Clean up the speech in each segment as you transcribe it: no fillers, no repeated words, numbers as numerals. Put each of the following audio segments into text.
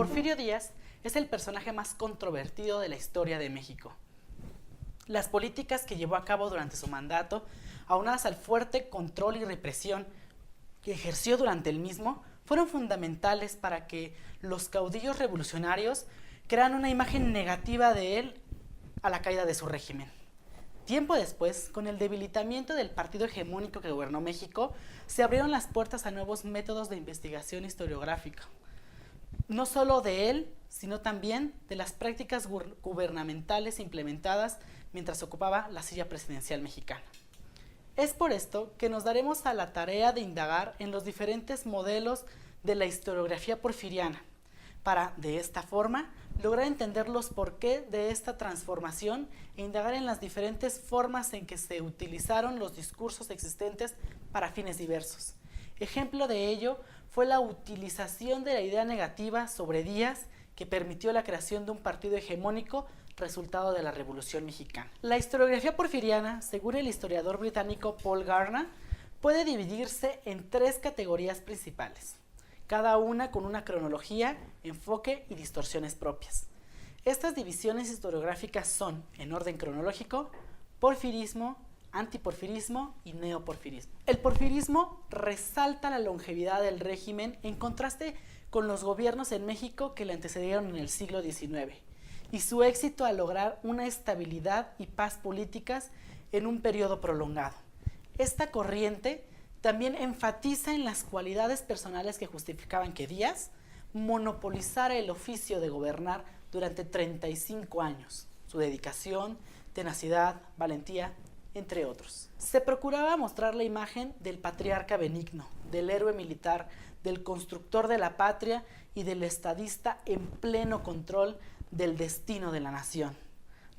Porfirio Díaz es el personaje más controvertido de la historia de México. Las políticas que llevó a cabo durante su mandato, aunadas al fuerte control y represión que ejerció durante el mismo, fueron fundamentales para que los caudillos revolucionarios crearan una imagen negativa de él a la caída de su régimen. Tiempo después, con el debilitamiento del partido hegemónico que gobernó México, se abrieron las puertas a nuevos métodos de investigación historiográfica, no solo de él, sino también de las prácticas gubernamentales implementadas mientras ocupaba la silla presidencial mexicana. Es por esto que nos daremos a la tarea de indagar en los diferentes modelos de la historiografía porfiriana, para, de esta forma, lograr entender los porqué de esta transformación e indagar en las diferentes formas en que se utilizaron los discursos existentes para fines diversos. Ejemplo de ello fue la utilización de la idea negativa sobre Díaz, que permitió la creación de un partido hegemónico resultado de la Revolución Mexicana. La historiografía porfiriana, según el historiador británico Paul Garner, puede dividirse en tres categorías principales, cada una con una cronología, enfoque y distorsiones propias. Estas divisiones historiográficas son, en orden cronológico, porfirismo, antiporfirismo y neoporfirismo. El porfirismo resalta la longevidad del régimen en contraste con los gobiernos en México que le antecedieron en el siglo XIX y su éxito al lograr una estabilidad y paz políticas en un periodo prolongado. Esta corriente también enfatiza en las cualidades personales que justificaban que Díaz monopolizara el oficio de gobernar durante 35 años, su dedicación, tenacidad, valentía, entre otros. Se procuraba mostrar la imagen del patriarca benigno, del héroe militar, del constructor de la patria y del estadista en pleno control del destino de la nación.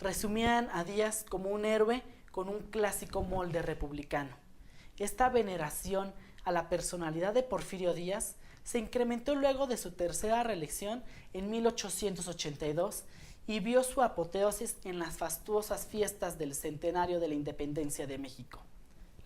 Resumían a Díaz como un héroe con un clásico molde republicano. Esta veneración a la personalidad de Porfirio Díaz se incrementó luego de su tercera reelección en 1882 y vio su apoteosis en las fastuosas fiestas del centenario de la independencia de México.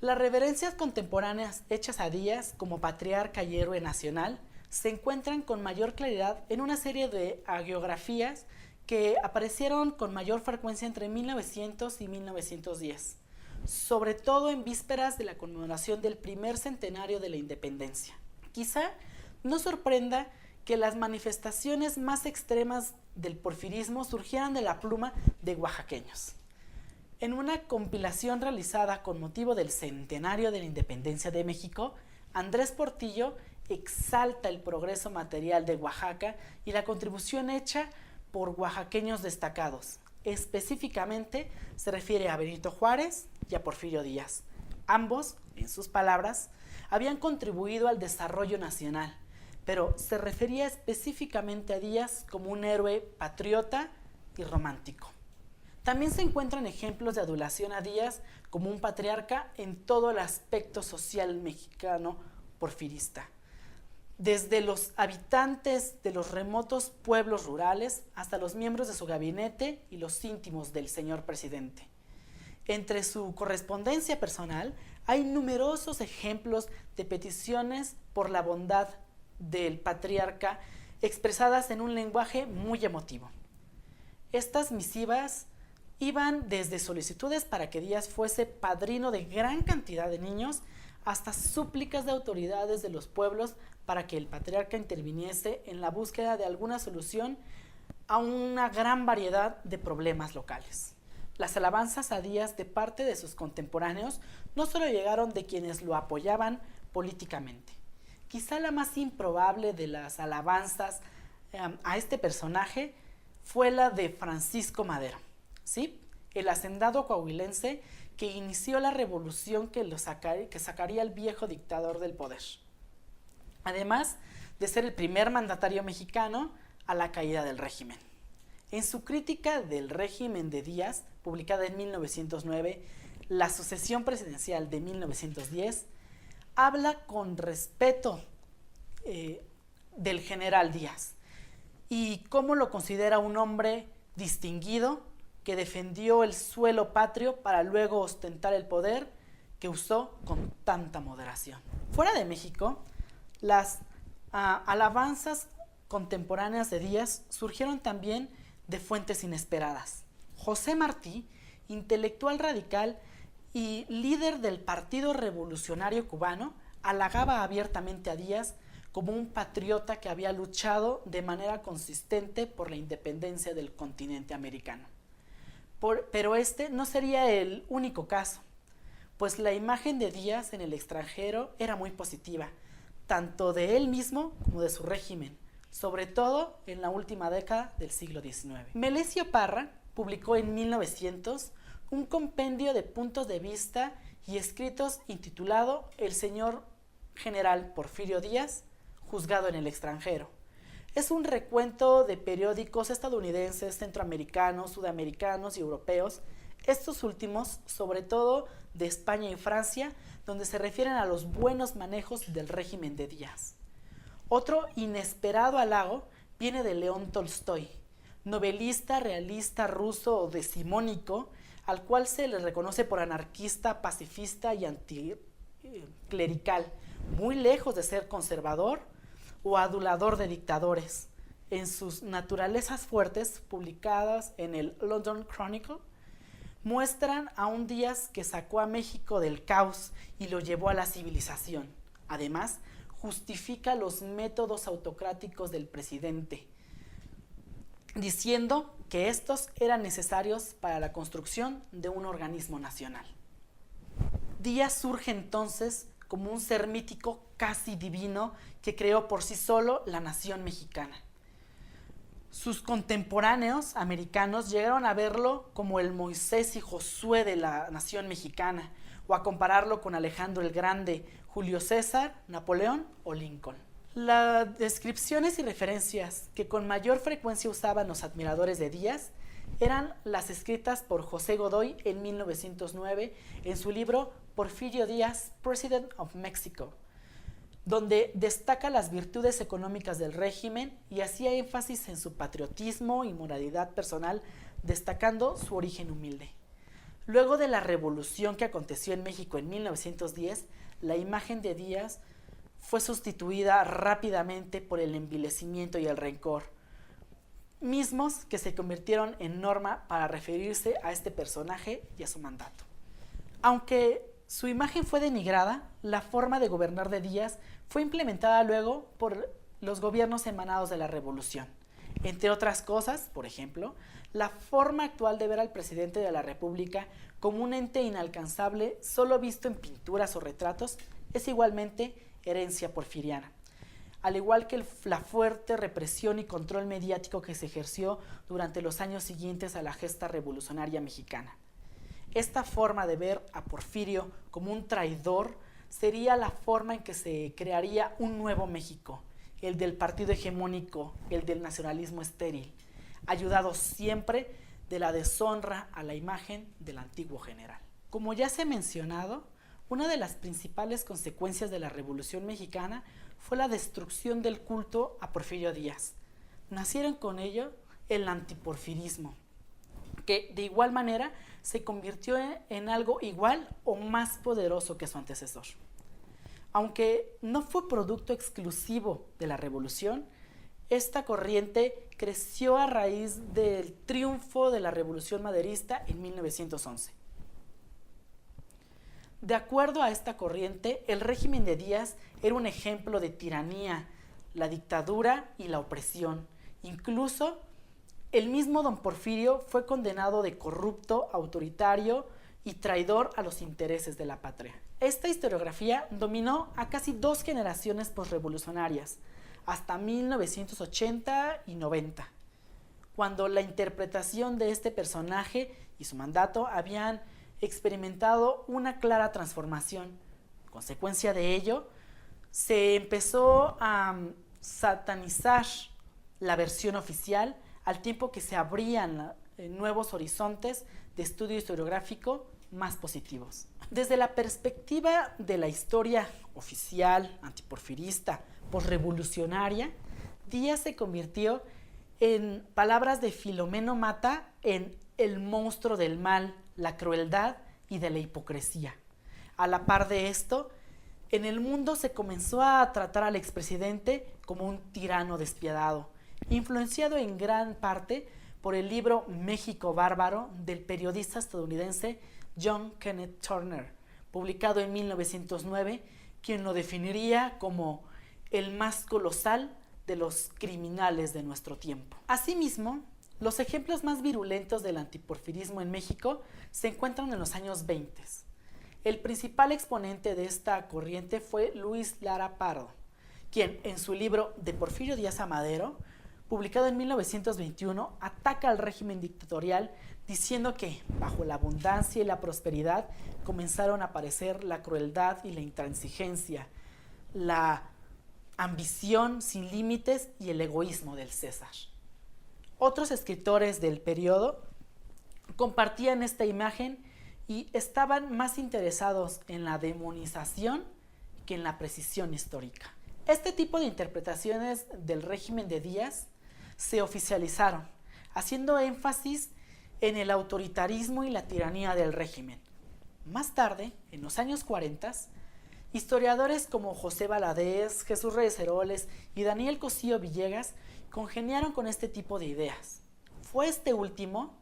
Las reverencias contemporáneas hechas a Díaz como patriarca y héroe nacional se encuentran con mayor claridad en una serie de hagiografías que aparecieron con mayor frecuencia entre 1900 y 1910, sobre todo en vísperas de la conmemoración del primer centenario de la independencia. Quizá no sorprenda que las manifestaciones más extremas del porfirismo surgieran de la pluma de oaxaqueños. En una compilación realizada con motivo del centenario de la independencia de México, Andrés Portillo exalta el progreso material de Oaxaca y la contribución hecha por oaxaqueños destacados. Específicamente se refiere a Benito Juárez y a Porfirio Díaz. Ambos, en sus palabras, habían contribuido al desarrollo nacional, pero se refería específicamente a Díaz como un héroe patriota y romántico. También se encuentran ejemplos de adulación a Díaz como un patriarca en todo el aspecto social mexicano porfirista, desde los habitantes de los remotos pueblos rurales hasta los miembros de su gabinete y los íntimos del señor presidente. Entre su correspondencia personal hay numerosos ejemplos de peticiones por la bondad del patriarca expresadas en un lenguaje muy emotivo. Estas misivas iban desde solicitudes para que Díaz fuese padrino de gran cantidad de niños hasta súplicas de autoridades de los pueblos para que el patriarca interviniese en la búsqueda de alguna solución a una gran variedad de problemas locales. Las alabanzas a Díaz de parte de sus contemporáneos no solo llegaron de quienes lo apoyaban políticamente. Quizá la más improbable de las alabanzas a este personaje fue la de Francisco Madero, ¿sí? El hacendado coahuilense que inició la revolución que sacaría al viejo dictador del poder, además de ser el primer mandatario mexicano a la caída del régimen. En su crítica del régimen de Díaz, publicada en 1909, La sucesión presidencial de 1910, habla con respeto del general Díaz y cómo lo considera un hombre distinguido que defendió el suelo patrio para luego ostentar el poder que usó con tanta moderación. Fuera de México, las alabanzas contemporáneas de Díaz surgieron también de fuentes inesperadas. José Martí, intelectual radical y líder del Partido Revolucionario Cubano, halagaba abiertamente a Díaz como un patriota que había luchado de manera consistente por la independencia del continente americano. Pero este no sería el único caso, pues la imagen de Díaz en el extranjero era muy positiva, tanto de él mismo como de su régimen, sobre todo en la última década del siglo XIX. Melesio Parra publicó en 1900 un compendio de puntos de vista y escritos intitulado El señor general Porfirio Díaz, juzgado en el extranjero. Es un recuento de periódicos estadounidenses, centroamericanos, sudamericanos y europeos, estos últimos sobre todo de España y Francia, donde se refieren a los buenos manejos del régimen de Díaz. Otro inesperado halago viene de León Tolstoy, novelista realista ruso decimónico, al cual se le reconoce por anarquista, pacifista y anticlerical, muy lejos de ser conservador o adulador de dictadores. En sus Naturalezas Fuertes, publicadas en el London Chronicle, muestran a un Díaz que sacó a México del caos y lo llevó a la civilización. Además, justifica los métodos autocráticos del presidente, diciendo que estos eran necesarios para la construcción de un organismo nacional. Díaz surge entonces como un ser mítico casi divino que creó por sí solo la nación mexicana. Sus contemporáneos americanos llegaron a verlo como el Moisés y Josué de la nación mexicana, o a compararlo con Alejandro el Grande, Julio César, Napoleón o Lincoln. Las descripciones y referencias que con mayor frecuencia usaban los admiradores de Díaz eran las escritas por José Godoy en 1909 en su libro Porfirio Díaz, President of Mexico, donde destaca las virtudes económicas del régimen y hacía énfasis en su patriotismo y moralidad personal, destacando su origen humilde. Luego de la revolución que aconteció en México en 1910, la imagen de Díaz fue sustituida rápidamente por el envilecimiento y el rencor, mismos que se convirtieron en norma para referirse a este personaje y a su mandato. Aunque su imagen fue denigrada, la forma de gobernar de Díaz fue implementada luego por los gobiernos emanados de la revolución. Entre otras cosas, por ejemplo, la forma actual de ver al presidente de la República como un ente inalcanzable solo visto en pinturas o retratos es igualmente herencia porfiriana, al igual que la fuerte represión y control mediático que se ejerció durante los años siguientes a la gesta revolucionaria mexicana. Esta forma de ver a Porfirio como un traidor sería la forma en que se crearía un nuevo México, el del partido hegemónico, el del nacionalismo estéril, ayudado siempre de la deshonra a la imagen del antiguo general. Como ya se ha mencionado, una de las principales consecuencias de la Revolución Mexicana fue la destrucción del culto a Porfirio Díaz. Nacieron con ello el antiporfirismo, que de igual manera se convirtió en algo igual o más poderoso que su antecesor. Aunque no fue producto exclusivo de la revolución, esta corriente creció a raíz del triunfo de la Revolución Maderista en 1911. De acuerdo a esta corriente, el régimen de Díaz era un ejemplo de tiranía, la dictadura y la opresión. Incluso el mismo don Porfirio fue condenado de corrupto, autoritario y traidor a los intereses de la patria. Esta historiografía dominó a casi 2 generaciones posrevolucionarias, hasta 1980 y 90, cuando la interpretación de este personaje y su mandato habían experimentado una clara transformación. En consecuencia de ello, se empezó a satanizar la versión oficial al tiempo que se abrían nuevos horizontes de estudio historiográfico más positivos. Desde la perspectiva de la historia oficial, antiporfirista, posrevolucionaria, Díaz se convirtió, en palabras de Filomeno Mata, en el monstruo del mal, la crueldad y de la hipocresía. A la par de esto, En el mundo se comenzó a tratar al expresidente como un tirano despiadado, influenciado en gran parte por el libro México Bárbaro del periodista estadounidense John Kenneth Turner, publicado en 1909, quien lo definiría como el más colosal de los criminales de nuestro tiempo. Asimismo, los ejemplos más virulentos del antiporfirismo en México se encuentran en los años 20. El principal exponente de esta corriente fue Luis Lara Pardo, quien en su libro De Porfirio Díaz a Madero, publicado en 1921, ataca al régimen dictatorial diciendo que bajo la abundancia y la prosperidad comenzaron a aparecer la crueldad y la intransigencia, la ambición sin límites y el egoísmo del César. Otros escritores del periodo compartían esta imagen y estaban más interesados en la demonización que en la precisión histórica. Este tipo de interpretaciones del régimen de Díaz se oficializaron, haciendo énfasis en el autoritarismo y la tiranía del régimen. Más tarde, en los años 40, historiadores como José Valadez, Jesús Reyes Heroles y Daniel Cosío Villegas congeniaron con este tipo de ideas. Fue este último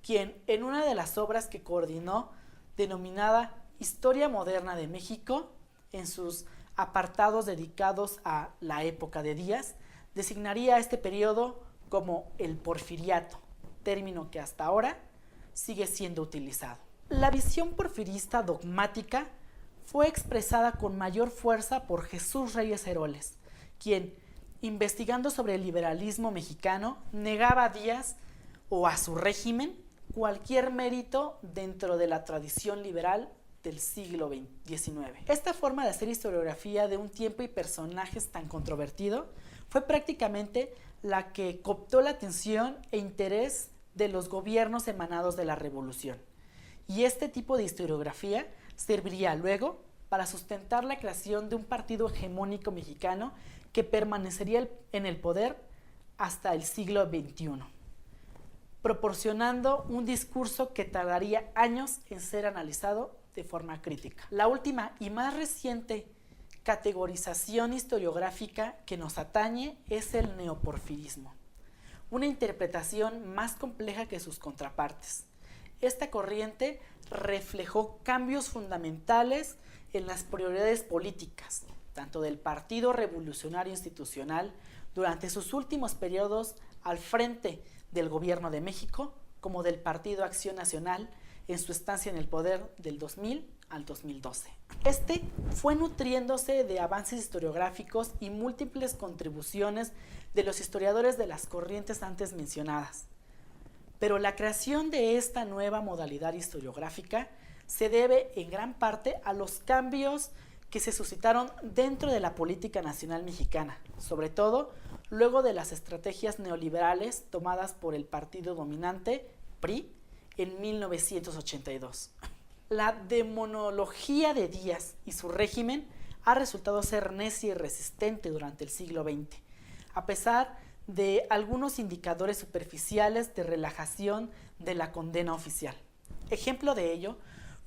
quien, en una de las obras que coordinó, denominada Historia Moderna de México, en sus apartados dedicados a la época de Díaz, designaría este periodo como el Porfiriato, término que hasta ahora sigue siendo utilizado. La visión porfirista dogmática fue expresada con mayor fuerza por Jesús Reyes Heroles, quien, investigando sobre el liberalismo mexicano, negaba a Díaz o a su régimen cualquier mérito dentro de la tradición liberal del siglo XIX. Esta forma de hacer historiografía de un tiempo y personajes tan controvertido fue prácticamente la que cooptó la atención e interés de los gobiernos emanados de la Revolución. Y este tipo de historiografía serviría luego para sustentar la creación de un partido hegemónico mexicano que permanecería en el poder hasta el siglo XXI, proporcionando un discurso que tardaría años en ser analizado de forma crítica. La última y más reciente categorización historiográfica que nos atañe es el neoporfirismo, una interpretación más compleja que sus contrapartes. Esta corriente reflejó cambios fundamentales en las prioridades políticas, tanto del Partido Revolucionario Institucional durante sus últimos periodos al frente del Gobierno de México, como del Partido Acción Nacional en su estancia en el poder del 2000 al 2012. Este fue nutriéndose de avances historiográficos y múltiples contribuciones de los historiadores de las corrientes antes mencionadas. Pero la creación de esta nueva modalidad historiográfica se debe en gran parte a los cambios que se suscitaron dentro de la política nacional mexicana, sobre todo luego de las estrategias neoliberales tomadas por el partido dominante, PRI, en 1982. La demonología de Díaz y su régimen ha resultado ser necia y resistente durante el siglo XX, a pesar de algunos indicadores superficiales de relajación de la condena oficial. Ejemplo de ello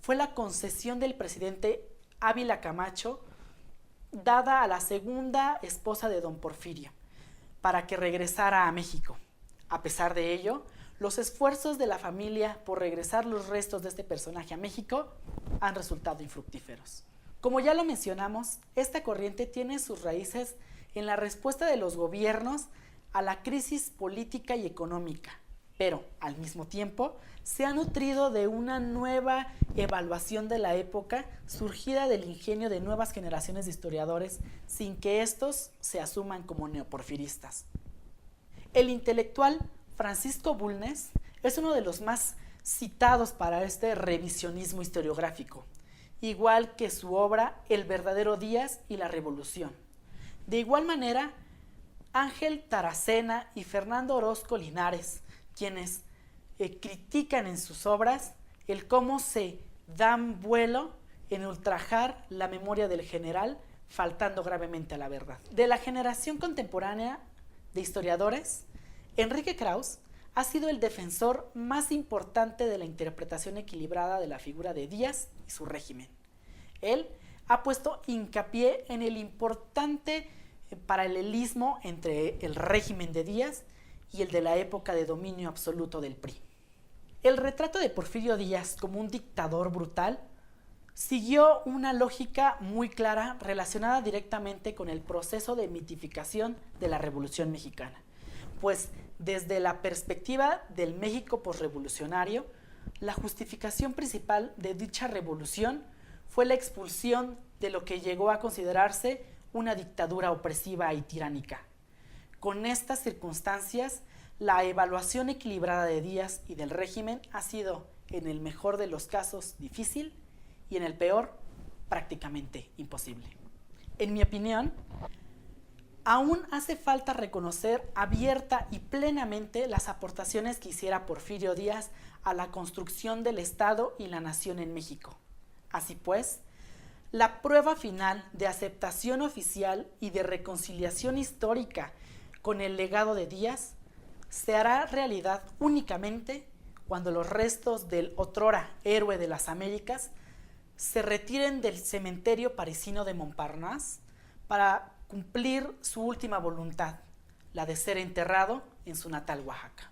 fue la concesión del presidente Ávila Camacho dada a la segunda esposa de don Porfirio para que regresara a México. A pesar de ello, los esfuerzos de la familia por regresar los restos de este personaje a México han resultado infructíferos. Como ya lo mencionamos, esta corriente tiene sus raíces en la respuesta de los gobiernos a la crisis política y económica, pero al mismo tiempo se ha nutrido de una nueva evaluación de la época surgida del ingenio de nuevas generaciones de historiadores sin que estos se asuman como neoporfiristas. El intelectual Francisco Bulnes es uno de los más citados para este revisionismo historiográfico, igual que su obra El verdadero Díaz y la Revolución. De igual manera, Ángel Taracena y Fernando Orozco Linares, quienes critican en sus obras el cómo se dan vuelo en ultrajar la memoria del general, faltando gravemente a la verdad. De la generación contemporánea de historiadores, Enrique Krauss ha sido el defensor más importante de la interpretación equilibrada de la figura de Díaz y su régimen. Él ha puesto hincapié en el importante paralelismo entre el régimen de Díaz y el de la época de dominio absoluto del PRI. El retrato de Porfirio Díaz como un dictador brutal siguió una lógica muy clara relacionada directamente con el proceso de mitificación de la Revolución Mexicana, pues desde la perspectiva del México posrevolucionario, la justificación principal de dicha revolución fue la expulsión de lo que llegó a considerarse una dictadura opresiva y tiránica. Con estas circunstancias, la evaluación equilibrada de Díaz y del régimen ha sido, en el mejor de los casos, difícil y en el peor, prácticamente imposible. En mi opinión, aún hace falta reconocer abierta y plenamente las aportaciones que hiciera Porfirio Díaz a la construcción del Estado y la nación en México. Así pues, la prueba final de aceptación oficial y de reconciliación histórica con el legado de Díaz se hará realidad únicamente cuando los restos del otrora héroe de las Américas se retiren del cementerio parisino de Montparnasse para cumplir su última voluntad, la de ser enterrado en su natal Oaxaca.